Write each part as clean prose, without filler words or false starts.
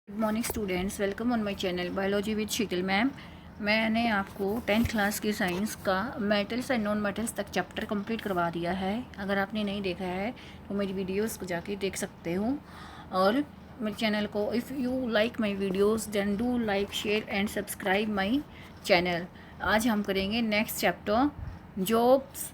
Good morning students, welcome on my channel biology with Sheetal ma'am. मैंने आपको 10th class की science का metals and non metals तक chapter complete करवा दिया है। अगर आपने नहीं देखा है तो मेरी वीडियोस को जाके देख सकते हो। और मेरे चैनल को if you like my videos then do like share and subscribe my channel. आज हम करेंगे next chapter jobs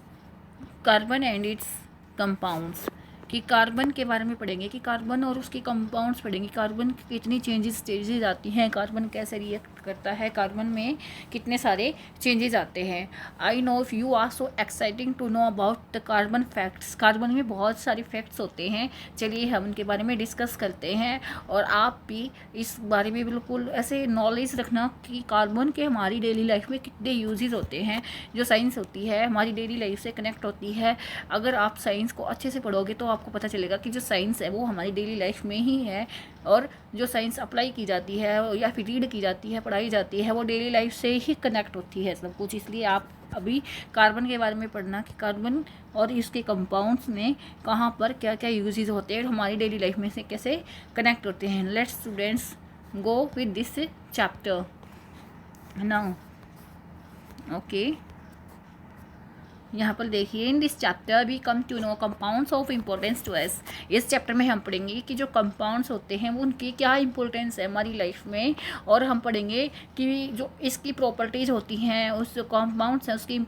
carbon and its compounds. कि कार्बन के बारे में पढ़ेंगे कि कार्बन और उसके कंपाउंड्स पढ़ेंगे। कार्बन की कितनी चेंजेस स्टेजेस आती हैं, कार्बन कैसे रिएक्ट करता है, कार्बन में कितने सारे चेंजेस आते हैं। I know if you are so exciting to know about the carbon facts. Carbon में बहुत सारे फैक्ट्स होते हैं, चलिए हम उनके बारे में डिस्कस करते हैं। और आप भी इस बारे में बिल्कुल ऐसे नॉलेज रखना कि कार्बन के हमारी डेली लाइफ में कितने यूजेस होते हैं। जो साइंस होती है हमारी डेली लाइफ से कनेक्ट होती है। अगर आप साइंस को अच्छे से पढ़ोगे तो आपको पता चलेगा कि जो साइंस है वो हमारी डेली लाइफ में ही है, और जो साइंस अप्लाई की जाती है या फिर रीड की जाती है, पढ़ाई जाती है, वो डेली लाइफ से ही कनेक्ट होती है सब कुछ। इसलिए आप अभी कार्बन के बारे में पढ़ना कि कार्बन और इसके कंपाउंड्स में कहाँ पर क्या क्या यूजेस होते हैं और हमारी डेली लाइफ में से कैसे कनेक्ट होते हैं। Let's students go with this chapter now. Okay, यहाँ पर देखिए, in this chapter we come to know compounds of importance to us. इस चैप्टर में हम पढ़ेंगे कि जो कंपाउंड्स होते हैं वो उनकी क्या इंपॉर्टेंस है हमारी लाइफ में। और हम पढ़ेंगे कि जो इसकी प्रॉपर्टीज़ होती हैं, उस जो कंपाउंड्स हैं उसकी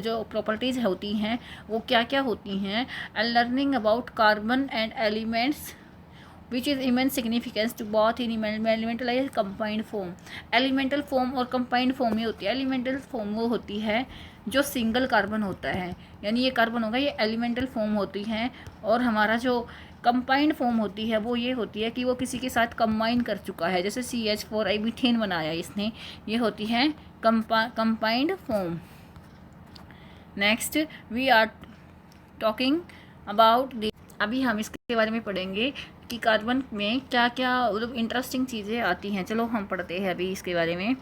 जो प्रॉपर्टीज़ होती हैं वो क्या क्या होती हैं। And learning about carbon and elements which is immense significance to both in elemental या कंबाइंड फॉर्म। एलिमेंटल फॉर्म और कंबाइंड फॉर्म में होती है। एलिमेंटल फॉर्म वो होती है जो सिंगल कार्बन होता है, यानी ये कार्बन होगा, ये एलिमेंटल फॉर्म होती है। और हमारा जो कंबाइंड फॉर्म होती है वो ये होती है कि वो किसी के साथ कंबाइन कर चुका है, जैसे CH4 मीथेन बनाया इसने, ये होती है combined form. Next we are talking about अभी हम इसके बारे में पढ़ेंगे कि कार्बन में क्या क्या मतलब इंटरेस्टिंग चीज़ें आती हैं। चलो हम पढ़ते हैं अभी इसके बारे में।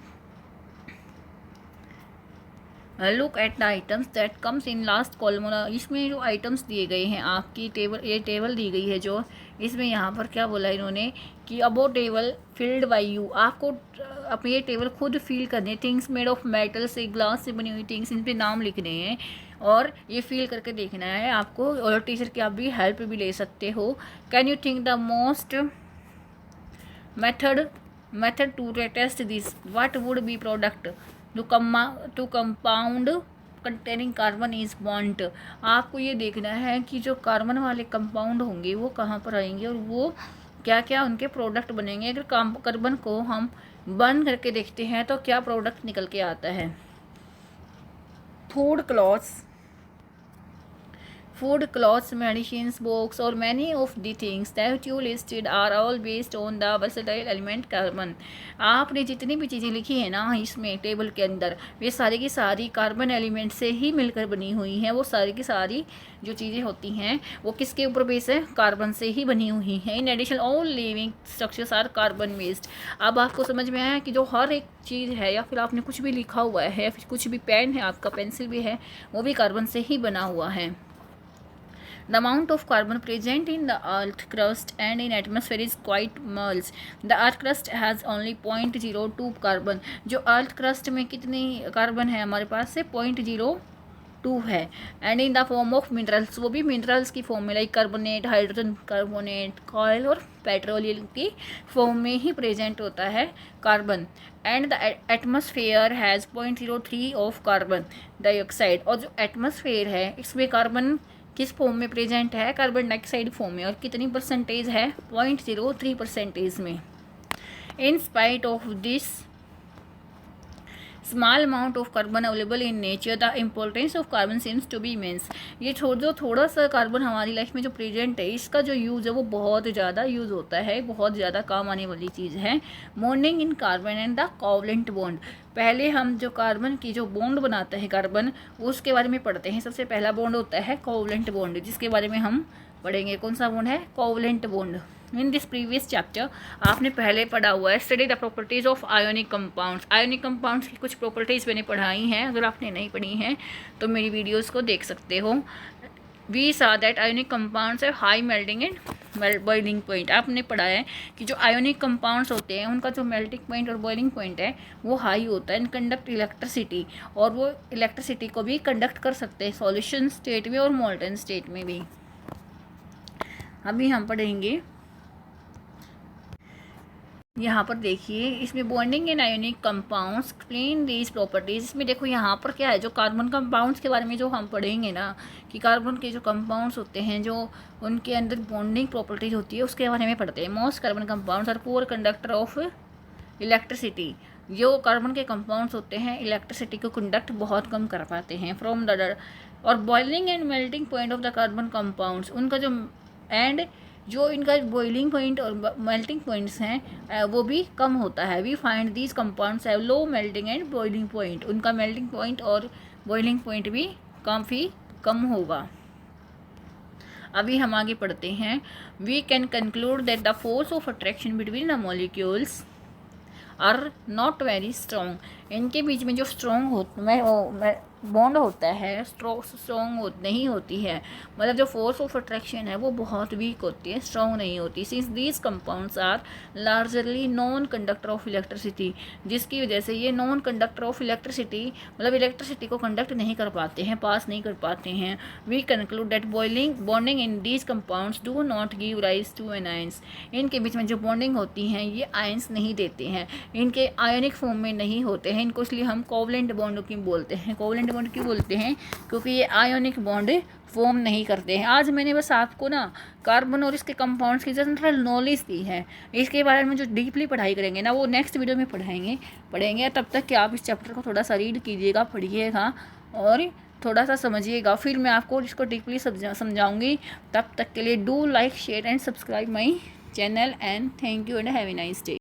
Look at the items that comes in last column. इसमें जो आइटम्स दिए गए हैं आपकी टेबल, ये टेबल दी गई है जो, इसमें यहाँ पर क्या बोला इन्होंने कि अबो टेबल फिल्ड बाय यू। आपको अपनी ये टेबल खुद फिल करनी। थिंग्स मेड ऑफ मेटल से, ग्लास से बनी हुई थिंग्स, इन पर नाम लिखने हैं और ये फिल करके देखना है आपको। और टीचर की आप भी हेल्प भी ले सकते हो। Can you think the most method to test this, what would be product to compound containing carbon is bond. आपको ये देखना है कि जो कार्बन वाले कंपाउंड होंगे वो कहाँ पर आएंगे और वो क्या क्या उनके प्रोडक्ट बनेंगे। अगर कार्बन को हम बर्न करके देखते हैं तो क्या प्रोडक्ट निकल के आता है। Food, clothes, medicines, books, or many of the things that you listed are all based on the versatile element carbon। आपने जितनी भी चीज़ें लिखी हैं ना इसमें टेबल के अंदर, वे सारी की सारी कार्बन एलिमेंट से ही मिलकर बनी हुई हैं। वो सारी की सारी जो चीज़ें होती हैं वो किसके ऊपर बेस है, कार्बन से ही बनी हुई हैं। In addition all living structures are carbon based. अब आपको समझ में आया कि जो हर एक चीज़ है, या फिर आपने कुछ भी लिखा हुआ है, फिर कुछ भी पेन है आपका, पेंसिल भी है, वो भी कार्बन से ही बना हुआ है। The amount of carbon present in the earth crust and in atmosphere is quite small. The earth crust has only 0.02 carbon. जो अर्थ क्रस्ट में कितनी कार्बन है हमारे पास से 0.02 है। And in the form of minerals, वो भी मिनरल्स की फॉर्म में, like carbonate, hydrogen carbonate, coil और पेट्रोलियम की फॉर्म में ही प्रेजेंट होता है carbon. And the atmosphere has 0.03 of carbon dioxide. और जो एटमॉस्फेयर है इसमें कार्बन किस फॉर्म में प्रेजेंट है, कार्बन डाइऑक्साइड फॉर्म में। और कितनी परसेंटेज है, 0.03% में। In spite of this small amount of carbon available in nature the importance of carbon seems to be immense. ये थोड़ा सा कार्बन हमारी लाइफ में जो प्रेजेंट है, इसका जो यूज़ है वो बहुत ज़्यादा यूज़ होता है, बहुत ज़्यादा काम आने वाली चीज़ है। Bonding in carbon and the covalent bond. पहले हम जो कार्बन की जो बॉन्ड बनाता है कार्बन, उसके बारे में पढ़ते हैं। सबसे पहला बॉन्ड होता है कोवलेंट बॉन्ड, जिसके बारे में हम पढ़ेंगे। कौन सा बॉन्ड है, covalent bond. In this previous chapter आपने पहले पढ़ा हुआ है study the properties of ionic compounds. Ionic compounds की कुछ प्रॉपर्टीज़ मैंने पढ़ाई हैं, अगर आपने नहीं पढ़ी हैं तो मेरी वीडियोस को देख सकते हो। We saw that ionic compounds have high melting and boiling point. आपने पढ़ा है कि जो आयोनिक कंपाउंड्स होते हैं उनका जो मेल्टिंग पॉइंट और बॉइलिंग पॉइंट है वो हाई होता है इन कंडक्ट इलेक्ट्रिसिटी, और वो इलेक्ट्रिसिटी को भी कंडक्ट कर सकते हैं सॉल्यूशन स्टेट में और मोल्टन स्टेट में भी। अभी हम पढ़ेंगे यहाँ पर देखिए, इसमें bonding in ionic compounds explain these properties. इसमें देखो यहाँ पर क्या है, जो कार्बन कंपाउंड्स के बारे में जो हम पढ़ेंगे ना, कि कार्बन के जो कंपाउंड्स होते हैं जो उनके अंदर बॉन्डिंग प्रॉपर्टीज होती है उसके बारे में पढ़ते हैं। Most carbon compounds are poor conductor of electricity. जो कार्बन के कंपाउंड्स होते हैं इलेक्ट्रिसिटी को कंडक्ट बहुत कम कर पाते हैं फ्रॉम द। और boiling and melting point of the carbon compounds, उनका जो इनका बॉइलिंग पॉइंट और मेल्टिंग पॉइंट्स हैं वो भी कम होता है। We find these compounds have low melting and boiling point, उनका मेल्टिंग पॉइंट और बॉइलिंग पॉइंट भी काफ़ी कम होगा। अभी हम आगे पढ़ते हैं। We can conclude that the force of attraction between the molecules are not very strong. इनके बीच में जो स्ट्रॉन्ग बॉन्ड होता है स्ट्रॉन्ग नहीं होती है, मतलब जो फोर्स ऑफ अट्रैक्शन है वो बहुत वीक होती है, स्ट्रॉन्ग नहीं होती। Since these compounds are largely non conductor of electricity, जिसकी वजह से ये नॉन कंडक्टर ऑफ इलेक्ट्रिसिटी मतलब इलेक्ट्रिसिटी को कंडक्ट नहीं कर पाते हैं, पास नहीं कर पाते हैं। We conclude that bonding in these compounds do not give rise to anions. इनके बीच में जो बॉन्डिंग होती हैं ये आयंस नहीं देते हैं, इनके आयनिक फॉर्म में नहीं होते हैं। इनको इसलिए हम कोवलेंट बॉन्ड की बोलते हैं। कोवलेंट बॉन्ड क्यों बोलते हैं? क्योंकि ये आयोनिक बॉन्ड फॉर्म नहीं करते हैं। आज मैंने बस आपको ना कार्बन और इसके कंपाउंड्स की जनरल नॉलेज दी है। इसके बारे में जो डीपली पढ़ाई करेंगे ना वो नेक्स्ट वीडियो में पढ़ेंगे। तब तक कि आप इस चैप्टर को थोड़ा सा रीड कीजिएगा, पढ़िएगा और थोड़ा सा समझिएगा, फिर मैं आपको इसको डीपली समझाऊंगी। तब तक के लिए do like share and subscribe my channel and thank you and have a nice day.